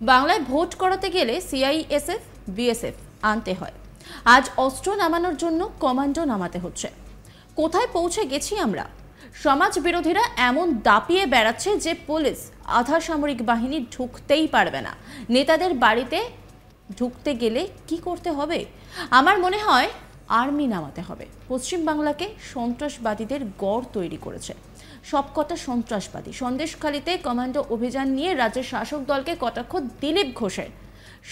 বাংলায় ভোট করাতে গেলে সিআইএসএফ বিএসএফ আনতে হয়। আজ অস্ত্র নামানোর জন্য কমান্ডো নামাতে হচ্ছে। কোথায় পৌঁছে গেছি আমরা? সমাজ বিরোধীরা এমন দাপিয়ে বেড়াচ্ছে যে পুলিশ আধা সামরিক বাহিনী ঢুকতেই পারবে না। নেতাদের বাড়িতে ঢুকতে গেলে কি করতে হবে? আমার মনে হয় আর্মি নামাতে হবে। পশ্চিম বাংলাকে সন্ত্রাসবাদীদের গড় তৈরি করেছে সবকটা সন্ত্রাসবাদী। সন্দেশখালীতে কমান্ডো অভিযান নিয়ে রাজ্যের শাসক দলকে কটাক্ষ দিলীপ ঘোষের।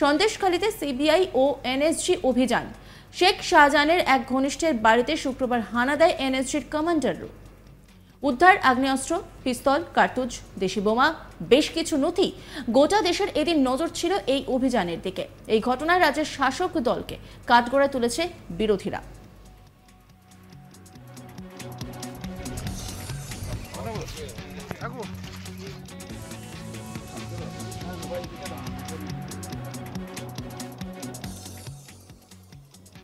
সন্দেশখালীতে সিবিআই ও এনএসজি অভিযান। শেখ শাহজাহানের এক ঘনিষ্ঠের বাড়িতে শুক্রবার হানা দেয় এনএসজির কমান্ডাররা। উদ্ধার আগ্নেয়াস্ত্র, পিস্তল, কার্তুজ, দেশি বোমা, বেশ কিছু নথি। গোটা দেশের এদিন নজর ছিল এই অভিযানের দিকে। এই ঘটনায় রাজ্যের শাসক দলকে কাঠগড়ায় তুলেছে বিরোধীরা।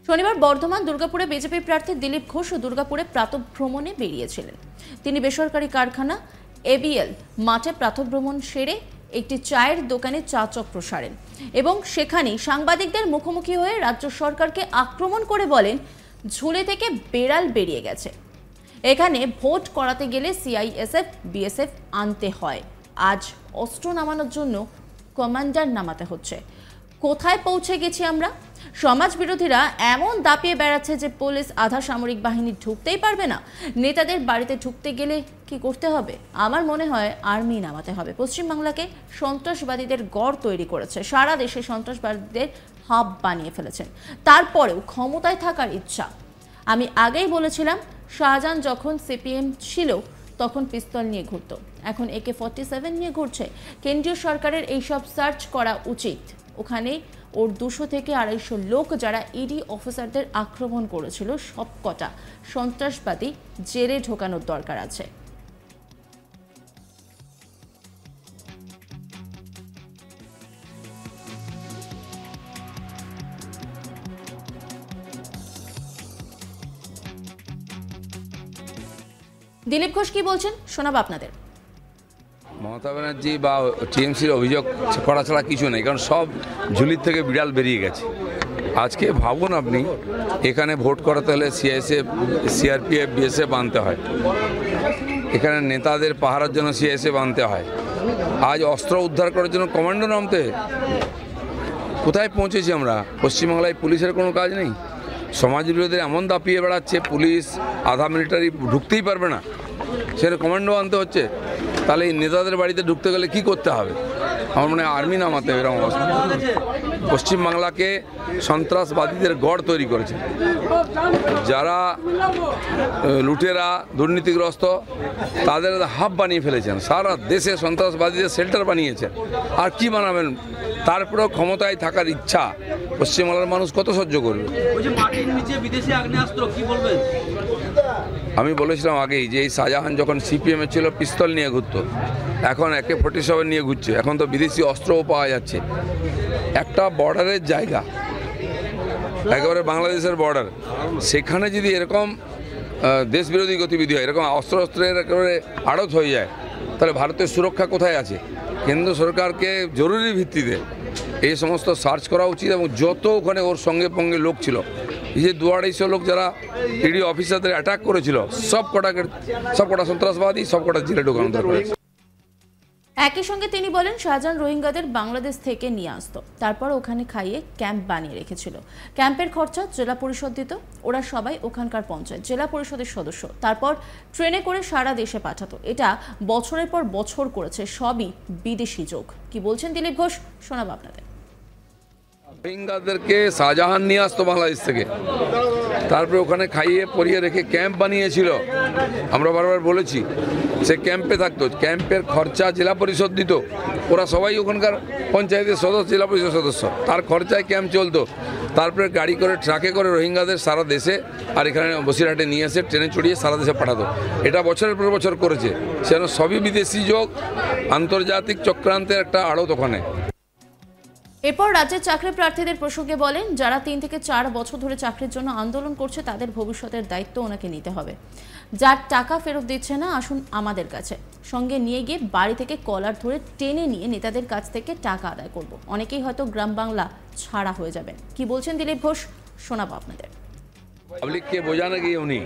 শনিবার বর্ধমান দুর্গাপুরে বিজেপি প্রার্থী দিলীপ ঘোষ দুর্গাপুরে প্রাতঃভ্রমণে বেরিয়েছিলেন। তিনি বেসরকারি কারখানা এবিএল মাঠে প্রাতঃভ্রমণ সেরে একটি চায়ের দোকানে চা চক্র সারেন এবং সেখানেই সাংবাদিকদের মুখোমুখি হয়ে রাজ্য সরকারকে আক্রমণ করে বলেন, ঝুলে থেকে বেড়াল বেরিয়ে গেছে। এখানে ভোট করাতে গেলে সিআইএসএফ বিএসএফ আনতে হয়। আজ অস্ত্র নামানোর জন্য কমান্ডার নামাতে হচ্ছে। কোথায় পৌঁছে গেছি আমরা? সমাজ বিরোধীরা এমন দাপিয়ে বেড়াচ্ছে যে পুলিশ আধা সামরিক বাহিনী ঢুকতেই পারবে না। নেতাদের বাড়িতে ঢুকতে গেলে কি করতে হবে? আমার মনে হয় আর্মি নামাতে হবে। পশ্চিমবাংলাকে সন্ত্রাসবাদীদের গড় তৈরি করেছে, সারা দেশে সন্ত্রাসবাদীদের হাব বানিয়ে ফেলেছেন। তারপরেও ক্ষমতায় থাকার ইচ্ছা। আমি আগেই বলেছিলাম, শাহজাহান যখন সিপিএম ছিল তখন পিস্তল নিয়ে ঘুরত, এখন AK-47 নিয়ে ঘুরছে। কেন্দ্রীয় সরকারের এইসব সার্চ করা উচিত। ওখানে ওর 200 থেকে 250 লোক যারা ইডি অফিসারদের আক্রমণ করেছিল, সবকটা সন্ত্রাসবাদী জেলে ঢোকানোর দরকার আছে। দিলীপ ঘোষ কি বলছেন শোনাবো আপনাদের। মমতা ব্যানার্জি বা টিএমসির অভিযোগ করা ছাড়া কিছু নেই, কারণ সব ঝুলির থেকে বিড়াল বেরিয়ে গেছে। আজকে ভাবুন আপনি, এখানে ভোট করাতে হলে সিআইএসএফ সিআরপিএফ বিএসএফ আনতে হয়, এখানে নেতাদের পাহারার জন্য সিআইএসএফ আনতে হয়, আজ অস্ত্র উদ্ধার করার জন্য কমান্ডো নামতে। কোথায় পৌঁছেছি আমরা? পশ্চিমবাংলায় পুলিশের কোনো কাজ নেই। সমাজ বিরোধীদের এমন দাপিয়ে বেড়াচ্ছে, পুলিশ আধা মিলিটারি ঢুকতেই পারবে না, সেটা কমান্ডো আনতে হচ্ছে। তাহলে এই নেতাদের বাড়িতে ঢুকতে গেলে কি করতে হবে? আমার মনে হয় আর্মি নামাতে হবে। এরকম অবস্থা পশ্চিমবাংলাকে সন্ত্রাসবাদীদের গড় তৈরি করেছে, যারা লুটেরা দুর্নীতিগ্রস্ত তাদের হাব বানিয়ে ফেলেছেন। সারা দেশে সন্ত্রাসবাদীদের শেল্টার বানিয়েছেন। আর কি বানাবেন? তারপরেও ক্ষমতায় থাকার ইচ্ছা। পশ্চিমবাংলার মানুষ কত সহ্য করবে? আমি বলেছিলাম আগেই যে এই শাহজাহান যখন সিপিএমে ছিল পিস্তল নিয়ে ঘুরতো, এখন AK-47 নিয়ে ঘুরছে। এখন তো বিদেশি অস্ত্রও পাওয়া যাচ্ছে। একটা বর্ডারের জায়গা, একেবারে বাংলাদেশের বর্ডার, সেখানে যদি এরকম দেশবিরোধী গতিবিধি হয়, এরকম অস্ত্রের একেবারে আড়ত হয়ে যায়, তাহলে ভারতের সুরক্ষা কোথায় আছে? কেন্দ্র সরকারকে জরুরি ভিত্তিতে এই সমস্ত সার্চ করা উচিত। এবং যত ওখানে ওর সঙ্গে পঙ্গে লোক ছিল, এই যে 200-250 লোক যারা ইডি অফিসারদের অ্যাটাক করেছিল, সব কটা সন্ত্রাসবাদী, সব কটা জেলে ঢোকানো দরকার। একই সঙ্গে তিনি বলেন, শাহজাহান রোহিঙ্গাদের বাংলাদেশ থেকে নিয়ে আসতো, তারপর ওখানে খাইয়ে ক্যাম্প বানিয়ে রেখেছিল। ক্যাম্পের খরচা জেলা পরিষদ দিত। ওরা সবাই ওখানকার পঞ্চায়েত জেলা পরিষদের সদস্য। তারপর ট্রেনে করে সারা দেশে পাঠাতো। এটা বছরের পর বছর করেছে। সবই বিদেশি যোগ। কি বলছেন দিলীপ ঘোষ শোনাবো আপনাদের। রোহিঙ্গাদেরকে শাহজাহান নিয়ে আসতো বাংলাদেশ থেকে, তারপরে ওখানে খাইয়ে পরিয়ে রেখে ক্যাম্প বানিয়েছিল। আমরা বারবার বলেছি, সে ক্যাম্পে থাকতো, ক্যাম্পের খরচা জেলা পরিষদ দিত। ওরা সবাই ওখানকার পঞ্চায়েতের সদস্য, জেলা পরিষদ সদস্য, তার খরচায় ক্যাম্প চলতো। তারপরে গাড়ি করে ট্রাকে করে রোহিঙ্গাদের সারা দেশে আর এখানে বসিরহাটে নিয়ে এসে ট্রেনে চড়িয়ে সারা দেশে পাঠাতো। এটা বছরের পর বছর করেছে। সেজন্য সবই বিদেশি যোগ, আন্তর্জাতিক চক্রান্তের একটা আড়ত ওখানে। এরপর রাজ্যের চাকরি প্রার্থীদের প্রসঙ্গে বলেন, যারা 3 থেকে 4 বছর ধরে চাকরির জন্য আন্দোলন করছে তাদের ভবিষ্যতের দায়িত্ব ওনাকে নিতে হবে। যার টাকা ফেরত দিচ্ছে না, আসুন আমাদের কাছে। সঙ্গে নিয়ে গিয়ে বাড়ি থেকে কলার ধরে টেনে নিয়ে নেতাদের কাছ থেকে টাকা আদায় করব। অনেকেই হয়তো গ্রাম বাংলা ছাড়া হয়ে যাবেন। কি বলছেন দিলীপ ঘোষ, শোনাবো আপনাদের। পাবলিককে বোঝানো গিয়ে উনি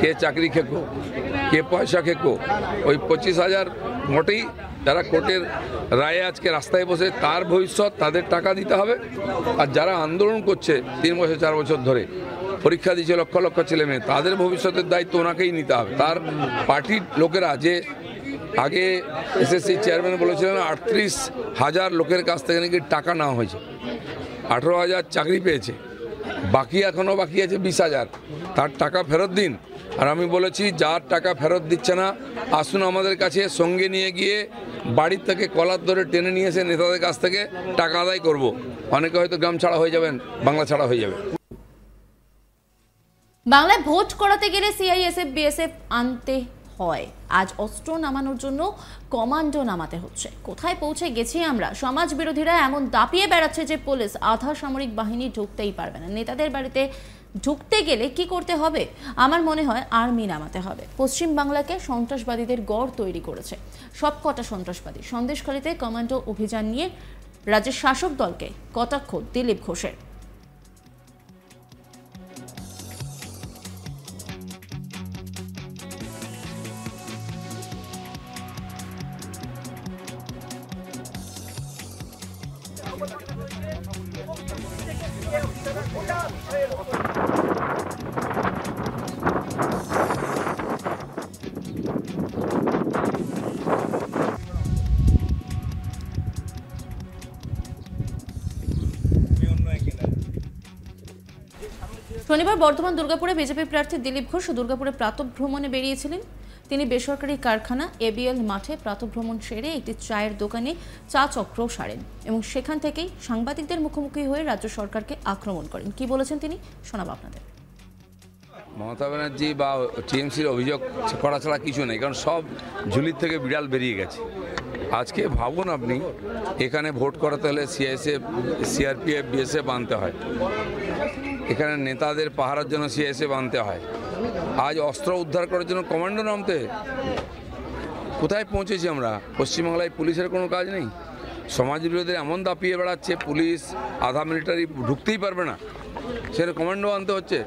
কে চাকরি খেকো, কে পয়সা খেকো, ওই 25,000 মোটেই যারা কোর্টের রায়ে আজকে রাস্তায় বসে তার ভবিষ্যৎ তাদের টাকা দিতে হবে। আর যারা আন্দোলন করছে 3 বছর 4 বছর ধরে পরীক্ষা দিচ্ছে লক্ষ লক্ষ ছেলে মেয়ে, তাদের ভবিষ্যতের দায়িত্ব ওনাকেই নিতে হবে। তার পার্টির লোকেরা যে আগে এসএসসি চেয়ারম্যান বলেছিলেন 38,000 লোকের কাছ থেকে নাকি টাকা নেওয়া হয়েছে, 18,000 চাকরি পেয়েছে, বাকি এখনও বাকি আছে 20,000, তার টাকা ফেরত দিন। আর আমি বলেছি যার টাকা ফেরত দিচ্ছে না আসুন আমাদের কাছে, সঙ্গে নিয়ে গিয়ে বাড়ির থেকে কলার ধরে টেনে নিয়ে এসে নেতাদের কাছ থেকে টাকা আদায় করব। অনেকে হয়তো গ্রাম ছাড়া হয়ে যাবেন, বাংলা ছাড়া হয়ে যাবে। বাংলায় ভোট করাতে গেলে সিআইএসএফ বিএসএফ আনতে হয়, আজ অস্ত্র নামানোর জন্য কমান্ডো নামাতে হচ্ছে। কোথায় পৌঁছে গেছি আমরা? সমাজ বিরোধীরা এমন দাপিয়ে বেড়াচ্ছে যে পুলিশ আধা সামরিক বাহিনী ঢুকতেই পারবে না। নেতাদের বাড়িতে ঢুকতে গেলে কি করতে হবে? আমার মনে হয় আর্মি নামাতে হবে। পশ্চিম বাংলাকে সন্ত্রাসবাদীদের গড় তৈরি করেছে সবকটা সন্ত্রাসবাদী। সন্দেশখালীতে কমান্ডো অভিযান নিয়ে রাজ্যের শাসক দলকে কটাক্ষ দিলীপ ঘোষের। শনিবার বর্ধমান দুর্গাপুরে বিজেপি প্রার্থী দিলীপ ঘোষ দুর্গাপুরে প্রাতঃভ্রমণে বেরিয়েছিলেন। তিনি বেসরকারি কারখানা এবিএল মাঠে প্রাতঃভ্রমণ সেরে একটি চায়ের দোকানে চা চক্র সারেন এবং সেখান থেকেই সাংবাদিকদের মুখোমুখি হয়ে রাজ্য সরকারকে আক্রমণ করেন। কি বলেছেন তিনি, শোনাবো আপনাদের। মমতা ব্যানার্জি বা টিএমসির অভিযোগ করা ছাড়া কিছু নেই, কারণ সব ঝুলির থেকে বিড়াল বেরিয়ে গেছে। আজকে ভাবুন আপনি, এখানে ভোট করাতে হলে সিআইএসএফ, সিআরপিএফ, বিএসএফ আনতে হয়, এখানে নেতাদের পাহারার জন্য সিআইএসএফ আনতে হয়, আজ অস্ত্র উদ্ধার করার জন্য কমান্ডো নামতে। কোথায় পৌঁছেছি আমরা? পশ্চিমবাংলায় পুলিশের কোনো কাজ নেই, সমাজ বিরোধীদের এমন দাপিয়ে বেড়াচ্ছে, পুলিশ আধা মিলিটারি ঢুকতেই পারবে না, সেটা কমান্ডো আনতে হচ্ছে।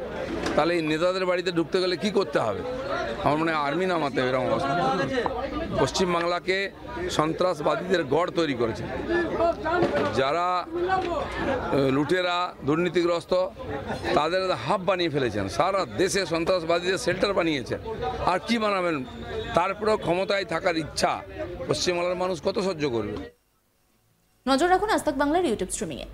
তাহলে এই নেতাদের বাড়িতে ঢুকতে গেলে কি করতে হবে? আমার মনে হয় আর্মি নামাতে হবে। এরকম অবস্থা পশ্চিমবাংলাকে সন্ত্রাসবাদীদের গড় তৈরি করেছে, যারা লুটেরা দুর্নীতিগ্রস্ত তাদের হাব বানিয়ে ফেলেছেন, সারা দেশে সন্ত্রাসবাদীদের শেল্টার বানিয়েছেন। আর কি বানাবেন? তারপরেও ক্ষমতায় থাকার ইচ্ছা পশ্চিমবাংলার মানুষ কত সহ্য করবে? নজর রাখুন আজ তাক বাংলার ইউটিউব স্ট্রিমিংয়ে।